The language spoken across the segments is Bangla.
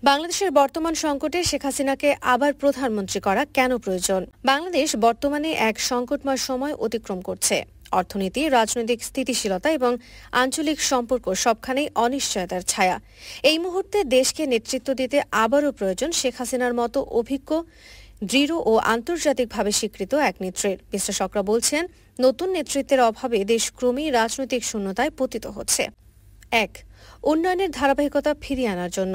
বাংলাদেশের বর্তমান সংকটে শেখ হাসিনাকে আবার প্রধানমন্ত্রী করা কেন প্রয়োজন? বাংলাদেশ বর্তমানে এক সংকটময় সময় অতিক্রম করছে। অর্থনীতি, রাজনৈতিক স্থিতিশীলতা এবং আঞ্চলিক সম্পর্ক সবখানেই অনিশ্চয়তার ছায়া। এই মুহূর্তে দেশকে নেতৃত্ব দিতে আবারও প্রয়োজন শেখ হাসিনার মতো অভিজ্ঞ, দৃঢ় ও আন্তর্জাতিকভাবে স্বীকৃত এক নেত্রীর। বিশ্লেষকরা বলছেন, নতুন নেতৃত্বের অভাবে দেশ ক্রমেই রাজনৈতিক শূন্যতায় পতিত হচ্ছে। ১. উন্নয়নের ধারাবাহিকতা ফিরিয়ে আনার জন্য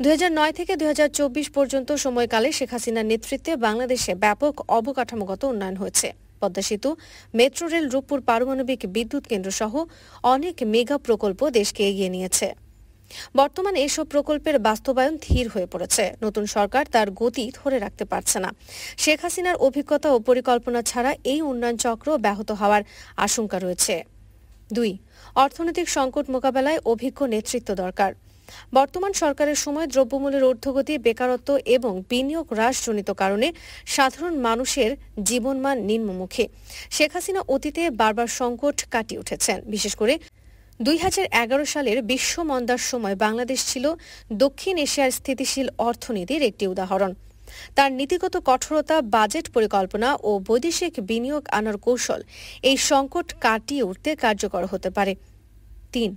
২০০৯ থেকে ২০২৪ পর্যন্ত সময়কালে শেখ হাসিনার নেতৃত্বে বাংলাদেশে ব্যাপক অবকাঠামোগত উন্নয়ন হয়েছে। পদ্মা সেতু, মেট্রো রেল, রূপপুর পারমাণবিক বিদ্যুৎ কেন্দ্র সহ অনেক মেগা প্রকল্প দেশকে এগিয়ে নিয়েছে। বর্তমানে এসব প্রকল্পের বাস্তবায়ন ধীর হয়ে পড়েছে। নতুন সরকার তার গতি ধরে রাখতে পারছে না। শেখ হাসিনার অভিজ্ঞতা ও পরিকল্পনা ছাড়া এই উন্নয়ন চক্র ব্যাহত হওয়ার আশঙ্কা রয়েছে। ২. অর্থনৈতিক সংকট মোকাবেলায় অভিজ্ঞ নেতৃত্ব দরকার। বর্তমান সরকারের সময় দ্রব্যমূল্যের ঊর্ধ্বগতি, বেকারত্ব এবং বিনিয়োগ হ্রাসজনিত কারণে সাধারণ মানুষের জীবনমান নিম্নমুখী। শেখ হাসিনা অতীতে বারবার সংকট কাটিয়ে উঠেছেন। বিশেষ করে ২০১১ সালের বিশ্ব মন্দার সময় বাংলাদেশ ছিল দক্ষিণ এশিয়ার স্থিতিশীল অর্থনীতির একটি উদাহরণ। তার নীতিগত কঠোরতা, বাজেট পরিকল্পনা ও বৈদেশিক বিনিয়োগ আনার কৌশল এই সংকট কাটিয়ে উঠতে কার্যকর হতে পারে। ৩.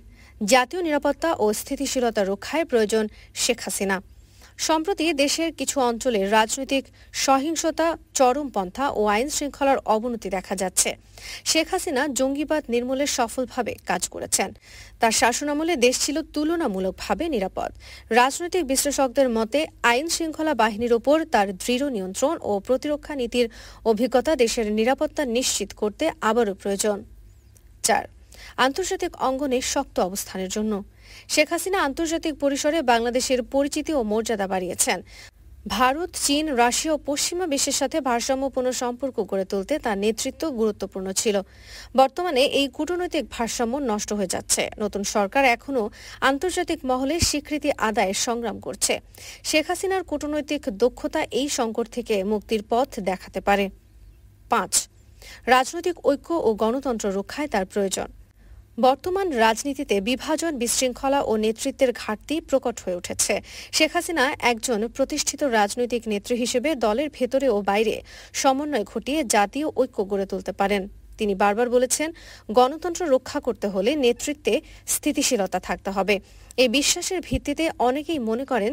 জাতীয় নিরাপত্তা ও স্থিতিশীলতা রক্ষায় প্রয়োজন শেখ হাসিনা। সম্প্রতি দেশের কিছু অঞ্চলে রাজনৈতিক সহিংসতা, চরমপন্থা ও আইন শৃঙ্খলার অবনতি দেখা যাচ্ছে। শেখ হাসিনা জঙ্গিবাদ নির্মূলে সফলভাবে কাজ করেছেন। তার শাসনামলে দেশ ছিল তুলনামূলকভাবে নিরাপদ। রাজনৈতিক বিশ্লেষকদের মতে আইন শৃঙ্খলা বাহিনীর ওপর তার দৃঢ় নিয়ন্ত্রণ ও প্রতিরক্ষা নীতির অভিজ্ঞতা দেশের নিরাপত্তা নিশ্চিত করতে আবারও প্রয়োজন। ৪. আন্তর্জাতিক অঙ্গনে শক্ত অবস্থানের জন্য শেখ হাসিনা আন্তর্জাতিক পরিসরে বাংলাদেশের পরিচিতি ও মর্যাদা বাড়িয়েছেন। ভারত, চীন, রাশিয়া ও পশ্চিমা বিশ্বের সাথে ভারসাম্যপূর্ণ সম্পর্ক গড়ে তুলতে তার নেতৃত্ব গুরুত্বপূর্ণ ছিল। বর্তমানে এই কূটনৈতিক ভারসাম্য নষ্ট হয়ে যাচ্ছে। নতুন সরকার এখনও আন্তর্জাতিক মহলে স্বীকৃতি আদায়ে সংগ্রাম করছে। শেখ হাসিনার কূটনৈতিক দক্ষতা এই সংকট থেকে মুক্তির পথ দেখাতে পারে। ৫. রাজনৈতিক ঐক্য ও গণতন্ত্র রক্ষায় তার প্রয়োজন। বর্তমান রাজনীতিতে বিভাজন, বিশৃঙ্খলা ও নেতৃত্বের ঘাটতি প্রকট হয়ে উঠেছে। শেখ হাসিনা একজন প্রতিষ্ঠিত রাজনৈতিক নেত্রী হিসেবে দলের ভেতরে ও বাইরে সমন্বয় ঘটিয়ে জাতীয় ঐক্য গড়ে তুলতে পারেন। তিনি বারবার বলেছেন, গণতন্ত্র রক্ষা করতে হলে নেতৃত্বে স্থিতিশীলতা থাকতে হবে। এই বিশ্বাসের ভিত্তিতে অনেকেই মনে করেন,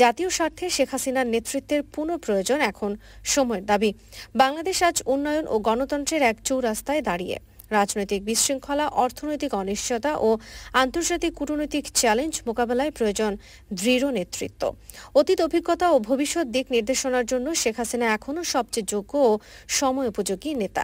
জাতীয় স্বার্থে শেখ হাসিনার নেতৃত্বের পুনঃপ্রয়োজন এখন সময়ের দাবি। বাংলাদেশ আজ উন্নয়ন ও গণতন্ত্রের এক চৌরাস্তায় দাঁড়িয়ে। রাজনৈতিক বিশৃঙ্খলা, অর্থনৈতিক অনিশ্চয়তা ও আন্তর্জাতিক কূটনৈতিক চ্যালেঞ্জ মোকাবেলায় প্রয়োজন দৃঢ় নেতৃত্ব। অতীত অভিজ্ঞতা ও ভবিষ্যৎ দিক নির্দেশনার জন্য শেখ হাসিনা এখনও সবচেয়ে যোগ্য ও সময়োপযোগী নেতা।